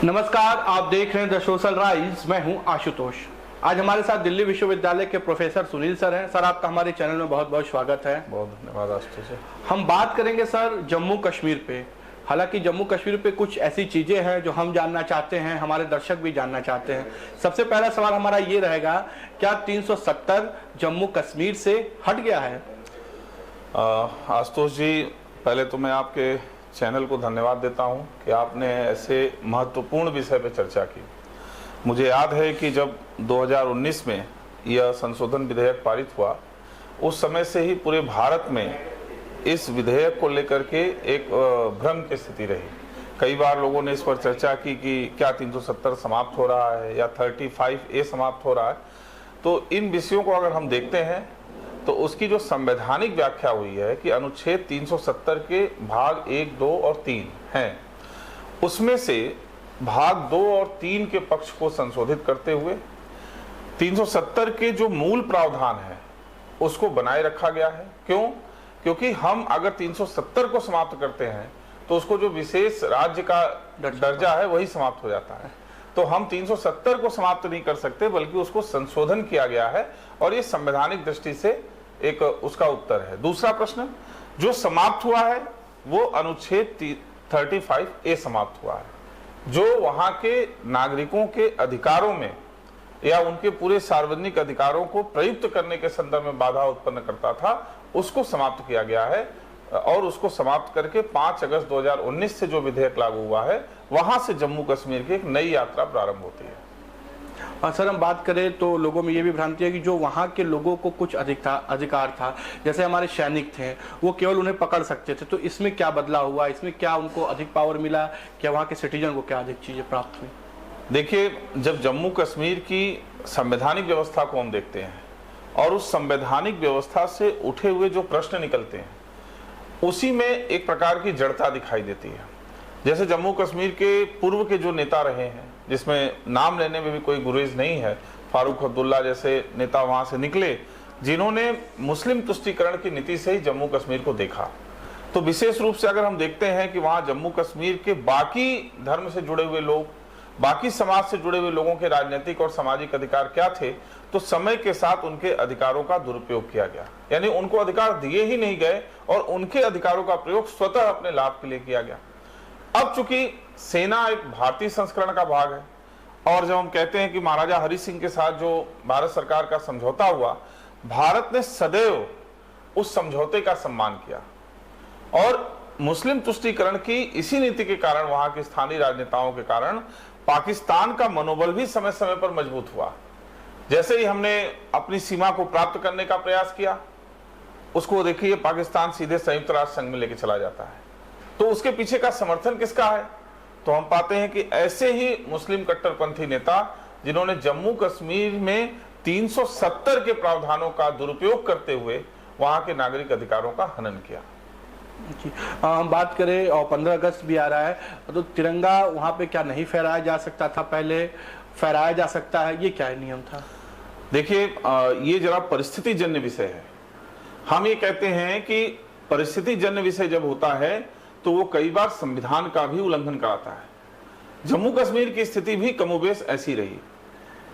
नमस्कार, आप देख रहे हैं द सोशल राइज। मैं हूं आशुतोष। आज हमारे साथ दिल्ली विश्वविद्यालय के प्रोफेसर सुनील सर हैं। सर, आपका हमारे चैनल में बहुत बहुत स्वागत है। बहुत धन्यवाद आशुतोष। हम बात करेंगे सर जम्मू कश्मीर पे। हालांकि जम्मू कश्मीर पे कुछ ऐसी चीजें हैं जो हम जानना चाहते हैं, हमारे दर्शक भी जानना चाहते हैं। सबसे पहला सवाल हमारा ये रहेगा, क्या 370 जम्मू कश्मीर से हट गया है? आशुतोष जी, पहले तो मैं आपके चैनल को धन्यवाद देता हूं कि आपने ऐसे महत्वपूर्ण विषय पर चर्चा की। मुझे याद है कि जब 2019 में यह संशोधन विधेयक पारित हुआ, उस समय से ही पूरे भारत में इस विधेयक को लेकर के एक भ्रम की स्थिति रही। कई बार लोगों ने इस पर चर्चा की कि क्या 370 समाप्त हो रहा है या 35A समाप्त हो रहा है। तो इन विषयों को अगर हम देखते हैं तो उसकी जो संवैधानिक व्याख्या हुई है कि अनुच्छेद 370 के भाग 1, 2 और 3 हैं, उसमें से भाग 2 और 3 के पक्ष को संशोधित करते हुए 370 के जो मूल प्रावधान है उसको बनाए रखा गया है। क्यों? क्योंकि हम अगर 370 को समाप्त करते हैं तो उसको जो विशेष राज्य का दर्जा है वही समाप्त हो जाता है। तो हम 370 को समाप्त नहीं कर सकते, बल्कि उसको संशोधन किया गया है और ये संवैधानिक दृष्टि से एक उसका उत्तर है। दूसरा प्रश्न जो समाप्त हुआ है वो अनुच्छेद 35A समाप्त हुआ है, जो वहां के नागरिकों के अधिकारों में या उनके पूरे सार्वजनिक अधिकारों को प्रयुक्त करने के संदर्भ में बाधा उत्पन्न करता था, उसको समाप्त किया गया है। और उसको समाप्त करके 5 अगस्त 2019 से जो विधेयक लागू हुआ है, वहां से जम्मू कश्मीर की एक नई यात्रा प्रारंभ होती है। सर, हम बात करें तो लोगों में ये भी भ्रांति है कि जो वहाँ के लोगों को कुछ अधिकार था, जैसे हमारे सैनिक थे, वो केवल उन्हें पकड़ सकते थे। तो इसमें क्या बदलाव हुआ? इसमें क्या उनको अधिक पावर मिला? क्या वहाँ के सिटीजन को क्या अधिक चीजें प्राप्त हुई? देखिए, जब जम्मू कश्मीर की संवैधानिक व्यवस्था को हम देखते हैं और उस संवैधानिक व्यवस्था से उठे हुए जो प्रश्न निकलते हैं, उसी में एक प्रकार की जड़ता दिखाई देती है। जैसे जम्मू कश्मीर के पूर्व के जो नेता रहे हैं, जिसमें नाम लेने में भी कोई गुरेज नहीं है, फारूक अब्दुल्ला जैसे नेता वहां से निकले, जिन्होंने मुस्लिम तुष्टीकरण की नीति से ही जम्मू कश्मीर को देखा। तो विशेष रूप से अगर हम देखते हैं कि वहां जम्मू कश्मीर के बाकी धर्म से जुड़े हुए लोग, बाकी समाज से जुड़े हुए लोगों के राजनीतिक और सामाजिक अधिकार क्या थे, तो समय के साथ उनके अधिकारों का दुरुपयोग किया गया। यानी उनको अधिकार दिए ही नहीं गए और उनके अधिकारों का प्रयोग स्वतः अपने लाभ के लिए किया गया। अब चूंकि सेना एक भारतीय संस्करण का भाग है, और जब हम कहते हैं कि महाराजा हरि सिंह के साथ जो भारत सरकार का समझौता हुआ, भारत ने सदैव उस समझौते का सम्मान किया। और मुस्लिम तुष्टीकरण की इसी नीति के कारण, वहां के स्थानीय राजनेताओं के कारण, पाकिस्तान का मनोबल भी समय समय पर मजबूत हुआ। जैसे ही हमने अपनी सीमा को प्राप्त करने का प्रयास किया, उसको देखिए पाकिस्तान सीधे संयुक्त राष्ट्र संघ में लेके चला जाता है। तो उसके पीछे का समर्थन किसका है? तो हम पाते हैं कि ऐसे ही मुस्लिम कट्टरपंथी नेता, जिन्होंने जम्मू कश्मीर में 370 के प्रावधानों का दुरुपयोग करते हुए वहां के नागरिक अधिकारों का हनन किया। जी, हम बात करें और 15 अगस्त भी आ रहा है, तो तिरंगा वहां पे क्या नहीं फहराया जा सकता था? पहले फहराया जा सकता है, ये क्या नियम था? देखिए, ये जरा परिस्थिति जन्य विषय है। हम ये कहते हैं कि परिस्थिति जन्य विषय जब होता है तो वो कई बार संविधान का भी उल्लंघन कराता है। जम्मू कश्मीर की स्थिति भी कमोबेश ऐसी रही।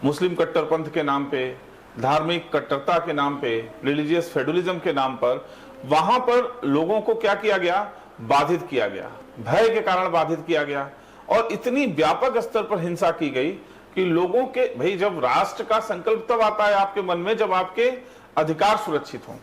मुस्लिम कट्टरपंथ के नाम पे, धार्मिक कट्टरता के नाम पे, रिलीजियस फेडरलिज्म के नाम पर वहां पर लोगों को क्या किया गया? बाधित किया गया, भय के कारण बाधित किया गया। और इतनी व्यापक स्तर पर हिंसा की गई कि लोगों के, भाई जब राष्ट्र का संकल्प तब आता है आपके मन में जब आपके अधिकार सुरक्षित हों।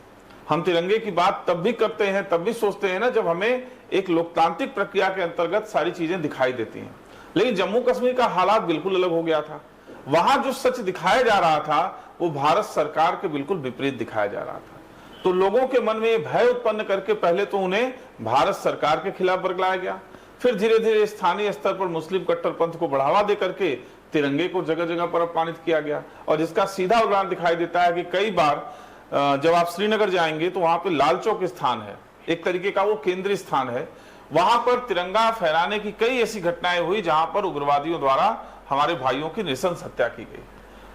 हम तिरंगे की बात तब भी करते हैं, तब भी सोचते हैं ना, जब हमें एक लोकतांत्रिक प्रक्रिया के अंतर्गत सारी चीजें दिखाई देती हैं। लेकिन जम्मू कश्मीर का हालात बिल्कुल अलग हो गया था। वहां जो सच दिखाया जा रहा था वो भारत सरकार के बिल्कुल विपरीत दिखाया जा रहा था। तो लोगों के मन में भय उत्पन्न करके पहले तो उन्हें भारत सरकार के खिलाफ बरगलाया गया, फिर धीरे धीरे स्थानीय स्तर पर मुस्लिम कट्टरपंथ को बढ़ावा दे करके तिरंगे को जगह जगह पर अपमानित किया गया। और जिसका सीधा उदाहरण दिखाई देता है कि कई बार जब आप श्रीनगर जाएंगे तो वहां पे लाल चौक स्थान है, एक तरीके का वो केंद्रीय स्थान है, वहां पर तिरंगा फहराने की कई ऐसी घटनाएं हुई जहां पर उग्रवादियों द्वारा हमारे भाइयों की नृशंस हत्या की गई।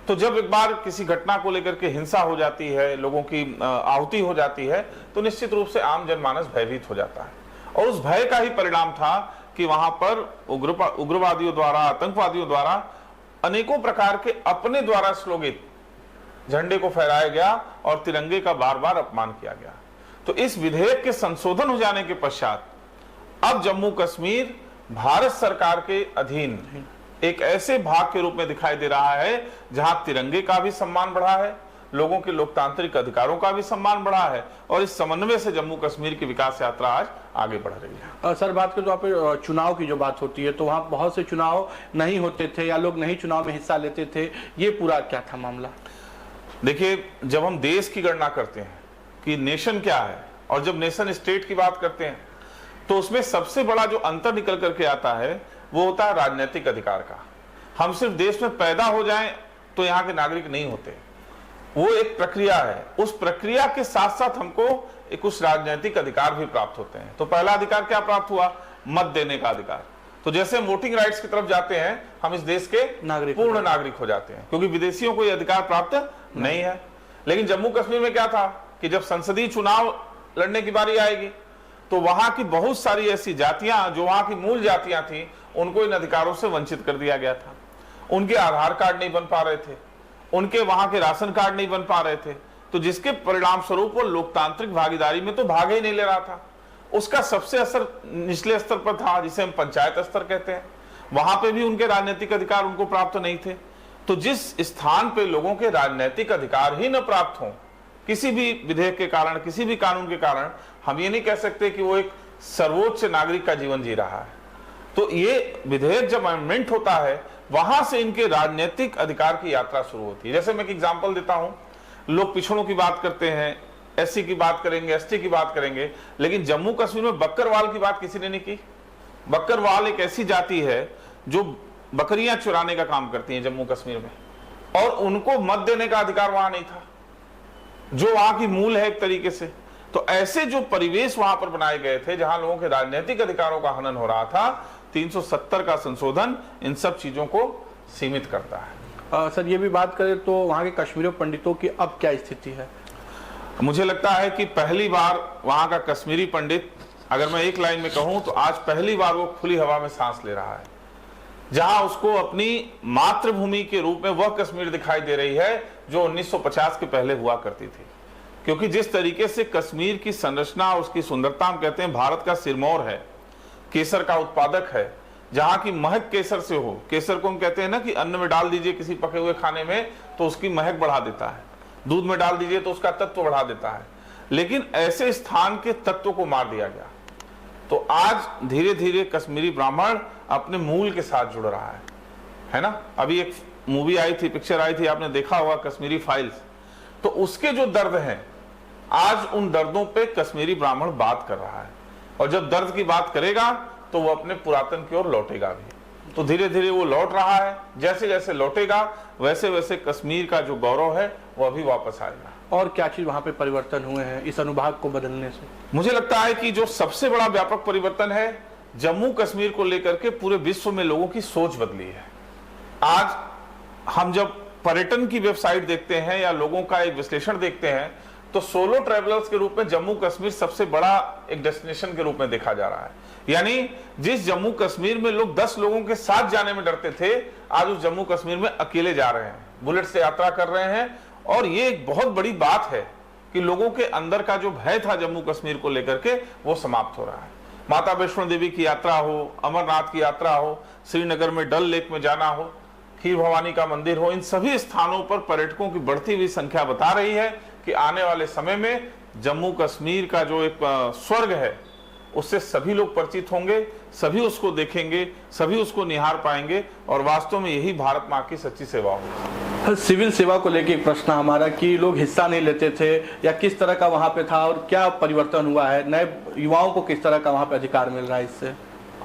तो जब एक बार किसी घटना को लेकर के हिंसा हो जाती है, लोगों की आहुति हो जाती है, तो निश्चित रूप से आम जनमानस भयभीत हो जाता है। और उस भय का ही परिणाम था कि वहां पर उग्रवादियों द्वारा, आतंकवादियों द्वारा अनेकों प्रकार के अपने द्वारा श्लोगित झंडे को फहराया गया और तिरंगे का बार बार अपमान किया गया। तो इस विधेयक के संशोधन हो जाने के पश्चात अब जम्मू कश्मीर भारत सरकार के अधीन एक ऐसे भाग के रूप में दिखाई दे रहा है जहां तिरंगे का भी सम्मान बढ़ा है, लोगों के लोकतांत्रिक अधिकारों का भी सम्मान बढ़ा है, और इस समन्वय से जम्मू कश्मीर की विकास यात्रा आज आगे बढ़ रही है। सर, बात करें तो आप चुनाव की जो बात होती है, तो वहाँ बहुत से चुनाव नहीं होते थे या लोग नहीं चुनाव में हिस्सा लेते थे, ये पूरा क्या था मामला? देखिए, जब हम देश की गणना करते हैं कि नेशन क्या है और जब नेशन स्टेट की बात करते हैं, तो उसमें सबसे बड़ा जो अंतर निकल करके आता है वो होता है राजनीतिक अधिकार का। हम सिर्फ देश में पैदा हो जाएं तो यहाँ के नागरिक नहीं होते, वो एक प्रक्रिया है। उस प्रक्रिया के साथ साथ हमको कुछ राजनीतिक अधिकार भी प्राप्त होते हैं। तो पहला अधिकार क्या प्राप्त हुआ? मत देने का अधिकार। तो जैसे हम वोटिंग राइट्स की तरफ जाते हैं, हम इस देश के पूर्ण नागरिक हो जाते हैं, क्योंकि विदेशियों को यह अधिकार प्राप्त नहीं है। लेकिन जम्मू कश्मीर में क्या था कि जब संसदीय चुनाव लड़ने की बारी आएगी तो वहां की बहुत सारी ऐसी जातियां जो वहां की मूल जातियां थी, उनको इन अधिकारों से वंचित कर दिया गया था। उनके आधार कार्ड नहीं बन पा रहे थे, उनके वहां के राशन कार्ड नहीं बन पा रहे थे, तो जिसके परिणाम स्वरूप वो लोकतांत्रिक भागीदारी में तो भाग ही नहीं ले रहा था। उसका सबसे असर निचले स्तर पर था, जिसे हम पंचायत स्तर कहते हैं। वहां पे भी उनके राजनीतिक अधिकार उनको प्राप्त नहीं थे। तो जिस स्थान पे लोगों के राजनीतिक अधिकार ही न प्राप्त हो किसी भी विधेयक के कारण, किसी भी कानून के कारण, हम ये नहीं कह सकते कि वो एक सर्वोच्च नागरिक का जीवन जी रहा है। तो ये विधेयक जब अमेंडमेंट होता है, वहां से इनके राजनीतिक अधिकार की यात्रा शुरू होती है। जैसे मैं एक एग्जांपल देता हूं, लोग पिछड़ों की बात करते हैं, एससी की बात करेंगे, एसटी की बात करेंगे, लेकिन जम्मू कश्मीर में बकरवाल की बात किसी ने नहीं की। बकरवाल एक ऐसी जाति है जो बकरियां चुराने का काम करती हैं जम्मू कश्मीर में, और उनको मत देने का अधिकार वहां नहीं था, जो वहां की मूल है एक तरीके से। तो ऐसे जो परिवेश वहां पर बनाए गए थे जहां लोगों के राजनीतिक अधिकारों का हनन हो रहा था, 370 का संशोधन इन सब चीजों को सीमित करता है। सर, ये भी बात करें तो वहां के कश्मीरी पंडितों की अब क्या स्थिति है? मुझे लगता है कि पहली बार वहां का कश्मीरी पंडित, अगर मैं एक लाइन में कहूं तो आज पहली बार वो खुली हवा में सांस ले रहा है, जहां उसको अपनी मातृभूमि के रूप में वह कश्मीर दिखाई दे रही है जो 1950 के पहले हुआ करती थी। क्योंकि जिस तरीके से कश्मीर की संरचना, उसकी सुंदरता, हम कहते हैं भारत का सिरमौर है, केसर का उत्पादक है, जहां की महक केसर से हो। केसर को हम कहते हैं ना कि अन्न में डाल दीजिए किसी पके हुए खाने में तो उसकी महक बढ़ा देता है, दूध में डाल दीजिए तो उसका तत्व बढ़ा देता है। लेकिन ऐसे स्थान के तत्व को मार दिया गया। तो आज धीरे धीरे कश्मीरी ब्राह्मण अपने मूल के साथ जुड़ रहा है ना। अभी एक मूवी आई थी, पिक्चर आई थी, आपने देखा होगा, कश्मीरी फाइल्स। तो उसके जो दर्द हैं, आज उन दर्दों पे कश्मीरी ब्राह्मण बात कर रहा है, और जब दर्द की बात करेगा तो वो अपने पुरातन की ओर लौटेगा भी। तो धीरे धीरे वो लौट रहा है, जैसे जैसे लौटेगा वैसे वैसे कश्मीर का जो गौरव है वो अभी वापस आएगा। और क्या चीज वहां पे परिवर्तन हुए हैं इस अनुभाग को बदलने से? मुझे लगता है कि जो सबसे बड़ा व्यापक परिवर्तन है, जम्मू कश्मीर को लेकर के पूरे विश्व में लोगों की सोच बदली है। आज हम जब पर्यटन की वेबसाइट देखते हैं या लोगों का एक विश्लेषण देखते हैं, तो सोलो ट्रैवलर्स के रूप में जम्मू कश्मीर सबसे बड़ा एक डेस्टिनेशन के रूप में देखा जा रहा है। यानी जिस जम्मू कश्मीर में लोग 10 लोगों के साथ जाने में डरते थे, आज उस जम्मू कश्मीर में अकेले जा रहे हैं, बुलेट से यात्रा कर रहे हैं। और ये एक बहुत बड़ी बात है कि लोगों के अंदर का जो भय था जम्मू कश्मीर को लेकर के, वो समाप्त हो रहा है। माता वैष्णो देवी की यात्रा हो, अमरनाथ की यात्रा हो, श्रीनगर में डल लेक में जाना हो, खीर भवानी का मंदिर हो, इन सभी स्थानों पर पर्यटकों की बढ़ती हुई संख्या बता रही है कि आने वाले समय में जम्मू कश्मीर का जो एक स्वर्ग है उससे सभी लोग परिचित होंगे, सभी उसको देखेंगे, सभी उसको निहार पाएंगे, और वास्तव में यही भारत माँ की सच्ची सेवा होगी। सिविल सेवा को लेकर एक प्रश्न हमारा कि लोग हिस्सा नहीं लेते थे, या किस तरह का वहां पे था और क्या परिवर्तन हुआ है, नए युवाओं को किस तरह का वहां पे अधिकार मिल रहा है इससे?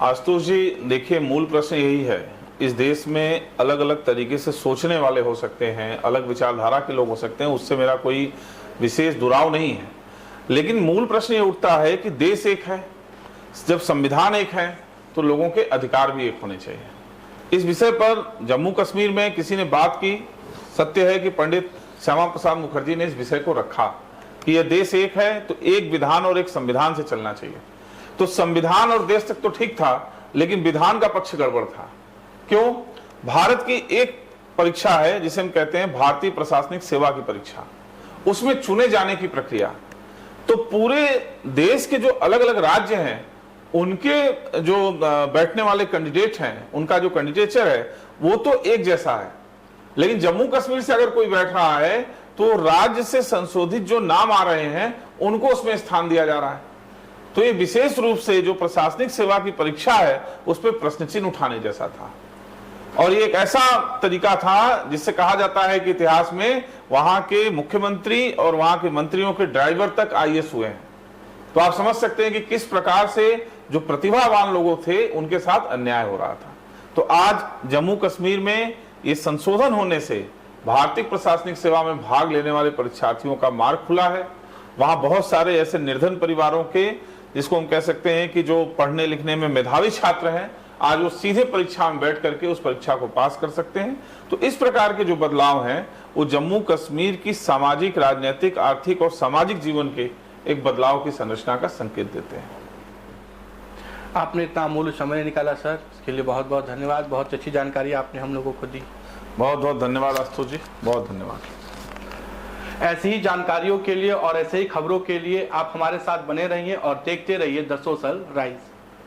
आशुतोष जी, देखिए, मूल प्रश्न यही है। इस देश में अलग अलग तरीके से सोचने वाले हो सकते हैं, अलग विचारधारा के लोग हो सकते हैं, उससे मेरा कोई विशेष दुराव नहीं है। लेकिन मूल प्रश्न ये उठता है कि देश एक है, जब संविधान एक है तो लोगों के अधिकार भी एक होने चाहिए। इस विषय पर जम्मू कश्मीर में किसी ने बात की, सत्य है कि पंडित श्यामा प्रसाद मुखर्जी ने इस विषय को रखा कि यह देश एक है तो एक विधान और एक संविधान से चलना चाहिए। तो संविधान और देश तक तो ठीक था, लेकिन विधान का पक्ष गड़बड़ था। क्यों? भारत की एक परीक्षा है जिसे हम कहते हैं भारतीय प्रशासनिक सेवा की परीक्षा, उसमें चुने जाने की प्रक्रिया, तो पूरे देश के जो अलग अलग राज्य हैं उनके जो बैठने वाले कैंडिडेट हैं, उनका जो कैंडिडेचर है वो तो एक जैसा है, लेकिन जम्मू कश्मीर से अगर कोई बैठ रहा है तो राज्य से संशोधित जो नाम आ रहे हैं उनको उसमें स्थान दिया जा रहा है। तो ये विशेष रूप से जो प्रशासनिक सेवा की परीक्षा है उस पर प्रश्न चिन्ह उठाने जैसा था, और ये एक ऐसा तरीका था जिससे कहा जाता है कि इतिहास में वहां के मुख्यमंत्री और वहां के मंत्रियों के ड्राइवर तक आईएएस हुए हैं। तो आप समझ सकते हैं कि किस प्रकार से जो प्रतिभावान लोग थे उनके साथ अन्याय हो रहा था। तो आज जम्मू कश्मीर में ये संशोधन होने से भारतीय प्रशासनिक सेवा में भाग लेने वाले परीक्षार्थियों का मार्ग खुला है। वहां बहुत सारे ऐसे निर्धन परिवारों के, जिसको हम कह सकते हैं कि जो पढ़ने लिखने में मेधावी छात्र हैं, आज वो सीधे परीक्षा में बैठ करके उस परीक्षा को पास कर सकते हैं। तो इस प्रकार के जो बदलाव हैं वो जम्मू कश्मीर की सामाजिक, राजनीतिक, आर्थिक और सामाजिक जीवन के एक बदलाव की संरचना का संकेत देते हैं। आपने इतना अमूल्य समय निकाला सर, इसके लिए बहुत बहुत धन्यवाद। बहुत अच्छी जानकारी आपने हम लोगों को दी। बहुत बहुत धन्यवाद आशुतोष जी, बहुत धन्यवाद। ऐसी ही जानकारियों के लिए और ऐसे ही खबरों के लिए आप हमारे साथ बने रहिए और देखते रहिए द सोशल राइज।